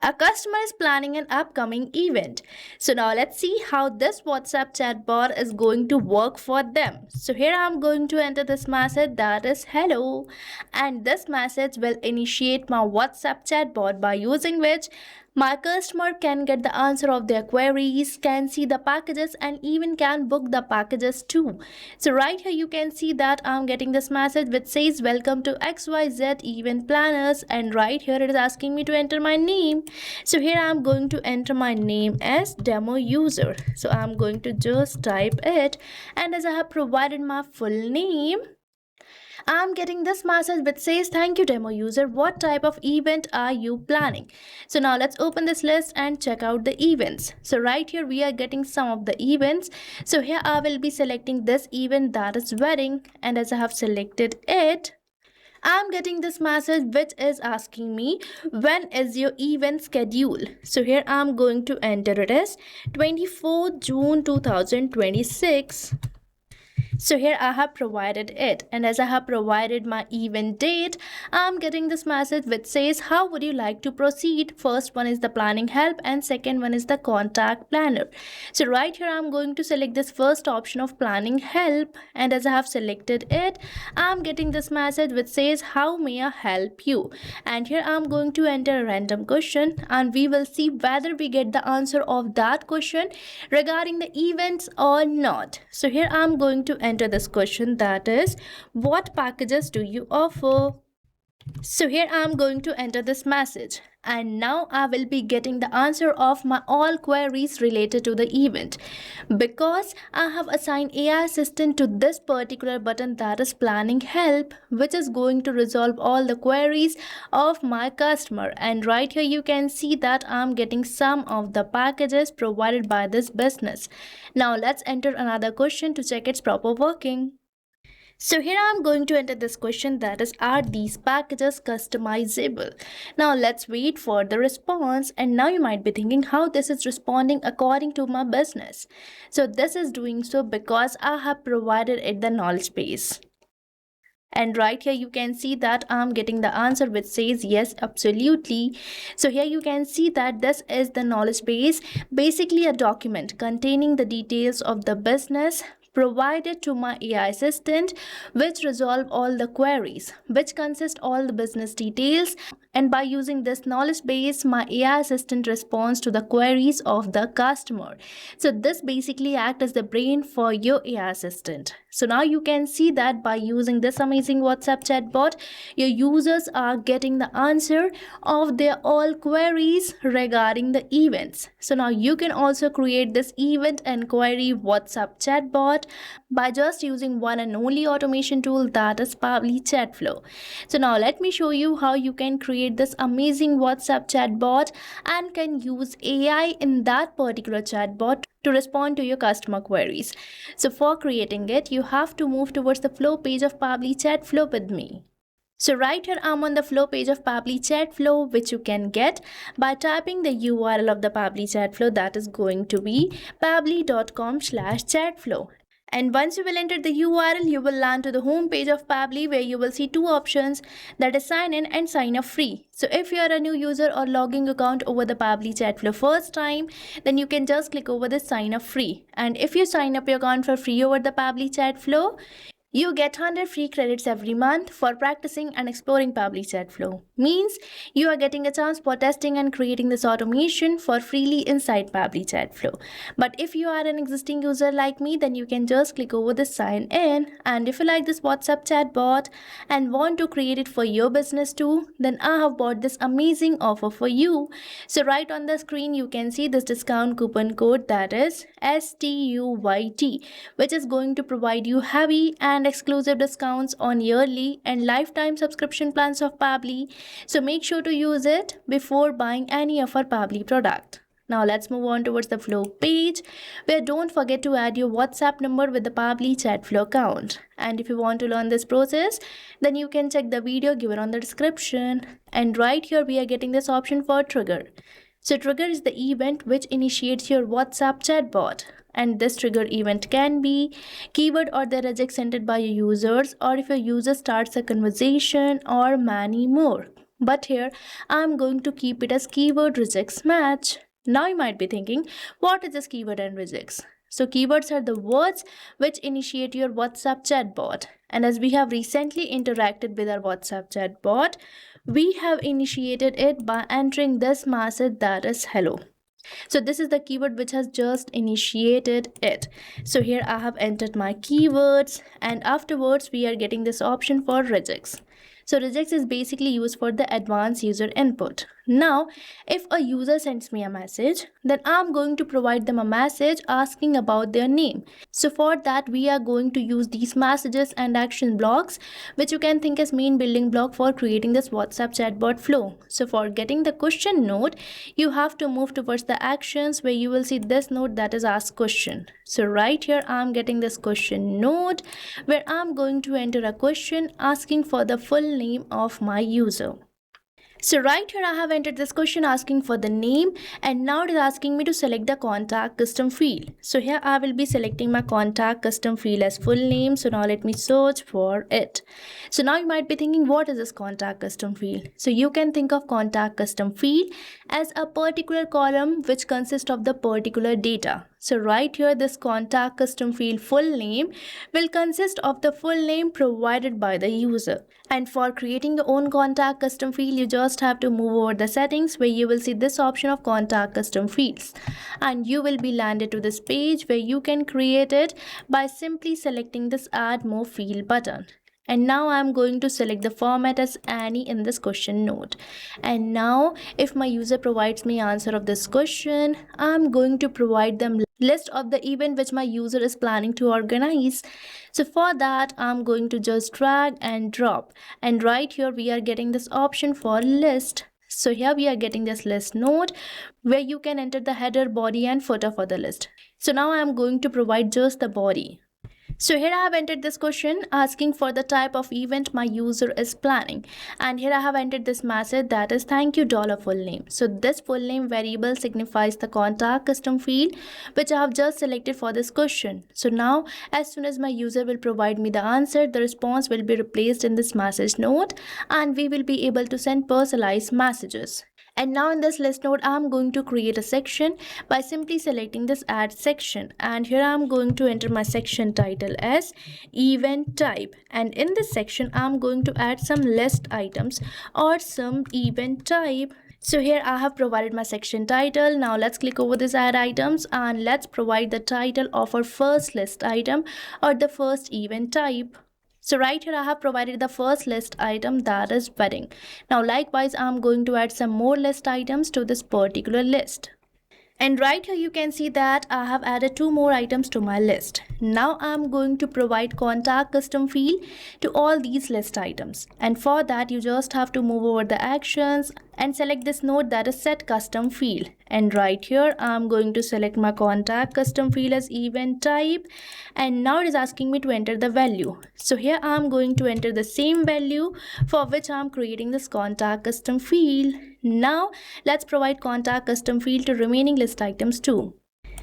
A customer is planning an upcoming event. So now let's see how this WhatsApp chatbot is going to work for them. So here I'm going to enter this message that is hello, and this message will initiate my WhatsApp chatbot by using which my customer can get the answer of their queries, can see the packages, and even can book the packages too. So right here you can see that I'm getting this message which says welcome to XYZ event planners, and right here it is asking me to enter my name. So here I'm going to enter my name as demo user. So I'm going to just type it, and as I have provided my full name, I'm getting this message which says thank you demo user, what type of event are you planning? So now let's open this list and check out the events. So right here we are getting some of the events. So here I will be selecting this event that is wedding, and as I have selected it, I'm getting this message which is asking me when is your event schedule. So here I'm going to enter it as 24th June 2026. So here I have provided it, and as I have provided my event date, I'm getting this message which says how would you like to proceed. First one is the planning help and second one is the contact planner. So right here I'm going to select this first option of planning help, and as I have selected it, I'm getting this message which says how may I help you, and here I'm going to enter a random question and we will see whether we get the answer of that question regarding the events or not. So here I'm going to enter this question that is what packages do you offer. So here I am going to enter this message, and now I will be getting the answer of my all queries related to the event, because I have assigned AI assistant to this particular button that is planning help, which is going to resolve all the queries of my customer. And right here you can see that I'm getting some of the packages provided by this business. Now let's enter another question to check its proper working. So here I am going to enter this question that is, are these packages customizable? Now let's wait for the response, and now you might be thinking how this is responding according to my business. So this is doing so because I have provided it the knowledge base. And right here you can see that I'm getting the answer which says yes, absolutely. So here you can see that this is the knowledge base, basically a document containing the details of the business provided to my AI assistant, which resolve all the queries, which consist all the business details. And by using this knowledge base, my AI assistant responds to the queries of the customer. So this basically acts as the brain for your AI assistant. So now you can see that by using this amazing WhatsApp chatbot, your users are getting the answer of their all queries regarding the events. So now you can also create this event enquiry WhatsApp chatbot by just using one and only automation tool, that is Pabbly Chatflow. So now let me show you how you can create this amazing WhatsApp chatbot and can use AI in that particular chatbot to respond to your customer queries. So for creating it, you have to move towards the flow page of Pabbly Chatflow with me. So right here I'm on the flow page of Pabbly Chatflow, which you can get by typing the URL of the Pabbly Chatflow, that is going to be pabbly.com/chatflow. And once you will enter the URL, you will land to the home page of Pabbly, where you will see two options, that is sign in and sign up free. So if you are a new user or logging account over the Pabbly Chatflow first time, then you can just click over the sign up free. And if you sign up your account for free over the Pabbly Chatflow, you get 100 free credits every month for practicing and exploring Pabbly Chatflow. Means you are getting a chance for testing and creating this automation for freely inside Pabbly Chatflow. But if you are an existing user like me, then you can just click over the sign in. And if you like this WhatsApp chatbot and want to create it for your business too, then I have bought this amazing offer for you. So right on the screen, you can see this discount coupon code, that is STUYT, which is going to provide you heavy and exclusive discounts on yearly and lifetime subscription plans of Pabbly. So make sure to use it before buying any of our Pabbly product. Now let's move on towards the flow page, where don't forget to add your WhatsApp number with the Pabbly Chatflow account. And if you want to learn this process, then you can check the video given on the description. And right here we are getting this option for trigger. So trigger is the event which initiates your WhatsApp chatbot. And this trigger event can be keyword or the regex entered by your users, or if your user starts a conversation, or many more. But here I'm going to keep it as keyword regex match. Now you might be thinking, what is this keyword and regex? So keywords are the words which initiate your WhatsApp chatbot. And as we have recently interacted with our WhatsApp chatbot, we have initiated it by entering this message that is hello. So this is the keyword which has just initiated it. So here I have entered my keywords, and afterwards we are getting this option for regex. So regex is basically used for the advanced user input. Now, if a user sends me a message, then I'm going to provide them a message asking about their name. So for that, we are going to use these messages and action blocks, which you can think as main building block for creating this WhatsApp chatbot flow. So for getting the question node, you have to move towards the actions where you will see this node that is ask question. So right here, I'm getting this question node where I'm going to enter a question asking for the full name of my user. So right here I have entered this question asking for the name, and now it is asking me to select the contact custom field. So here I will be selecting my contact custom field as full name. So now let me search for it. So now you might be thinking, what is this contact custom field? So you can think of contact custom field as a particular column which consists of the particular data. So right here, this contact custom field full name will consist of the full name provided by the user. And for creating your own contact custom field, you just have to move over the settings where you will see this option of contact custom fields. And you will be landed to this page where you can create it by simply selecting this add more field button. And now I'm going to select the format as any in this question node. And now if my user provides me answer of this question, I'm going to provide them list of the event which my user is planning to organize. So for that, I'm going to just drag and drop. And right here we are getting this option for list. So here we are getting this list node where you can enter the header, body and footer for the list. So now I'm going to provide just the body. So here I have entered this question asking for the type of event my user is planning, and here I have entered this message that is thank you full name. So this full name variable signifies the contact custom field which I have just selected for this question. So now as soon as my user will provide me the answer, the response will be replaced in this message node and we will be able to send personalized messages. And now in this list node, I'm going to create a section by simply selecting this add section. And here I'm going to enter my section title as event type. And in this section, I'm going to add some list items or some event type. So here I have provided my section title. Now let's click over this add items and let's provide the title of our first list item or the first event type. So right here I have provided the first list item that is wedding. Now likewise I'm going to add some more list items to this particular list. And right here you can see that I have added 2 more items to my list. Now I'm going to provide contact custom field to all these list items. And for that you just have to move over the actions and select this node that is set custom field. And right here I'm going to select my contact custom field as event type, and now it is asking me to enter the value. So here I'm going to enter the same value for which I'm creating this contact custom field. Now let's provide contact custom field to remaining list items too.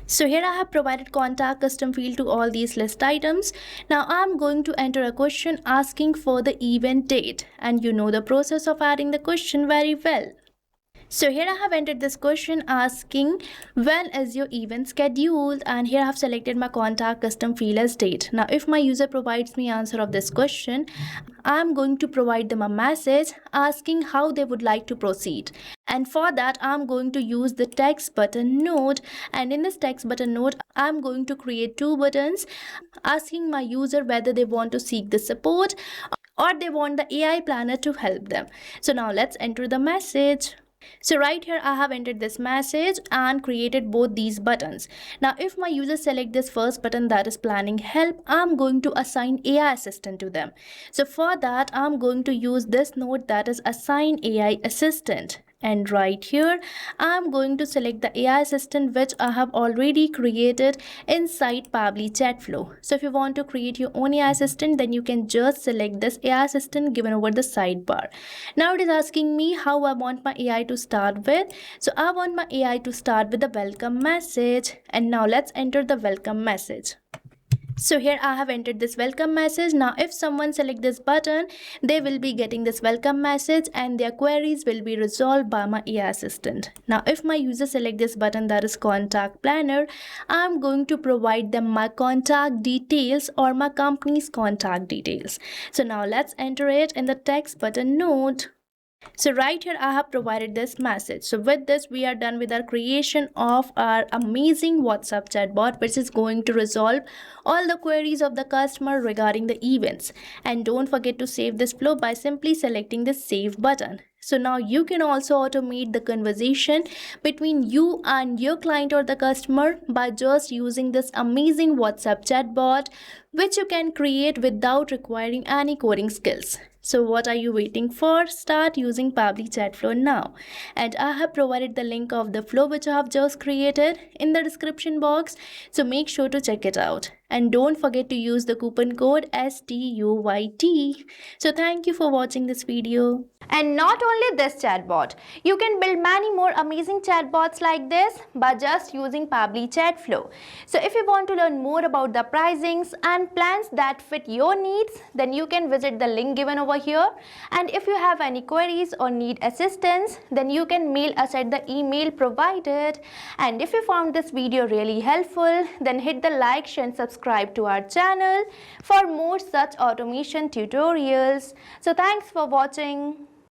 So here I have provided contact custom field to all these list items. Now I'm going to enter a question asking for the event date, and you know the process of adding the question very well. So here I have entered this question asking when is your event scheduled, and here I have selected my contact custom field as date. Now if my user provides me answer of this question, I'm going to provide them a message asking how they would like to proceed. And for that I'm going to use the text button node, and in this text button node I'm going to create 2 buttons asking my user whether they want to seek the support or they want the AI planner to help them. So now let's enter the message. So right here I have entered this message and created both these buttons. Now if my user select this first button that is planning help, I'm going to assign AI assistant to them. So for that I'm going to use this node that is assign AI assistant. And right here I'm going to select the AI assistant which I have already created inside Pabbly Chatflow. So if you want to create your own AI assistant, then you can just select this AI assistant given over the sidebar. Now it is asking me how I want my AI to start with. So I want my AI to start with the welcome message, and now let's enter the welcome message. So here I have entered this welcome message. Now if someone select this button, they will be getting this welcome message and their queries will be resolved by my AI assistant. Now if my user select this button, that is contact planner, I'm going to provide them my contact details or my company's contact details. So now let's enter it in the text button node. So right here I have provided this message. So with this we are done with our creation of our amazing WhatsApp chatbot, which is going to resolve all the queries of the customer regarding the events. And don't forget to save this flow by simply selecting the save button. So now you can also automate the conversation between you and your client or the customer by just using this amazing WhatsApp chatbot, which you can create without requiring any coding skills. So what are you waiting for? Start using Pabbly Chatflow now. And I have provided the link of the flow which I have just created in the description box. So make sure to check it out. And don't forget to use the coupon code STUYT. So thank you for watching this video. And not only this chatbot, you can build many more amazing chatbots like this by just using Pabbly Chatflow. So if you want to learn more about the pricings and plans that fit your needs, then you can visit the link given over here. And if you have any queries or need assistance, then you can mail us at the email provided. And if you found this video really helpful, then hit the like, share and subscribe to our channel for more such automation tutorials. So thanks for watching.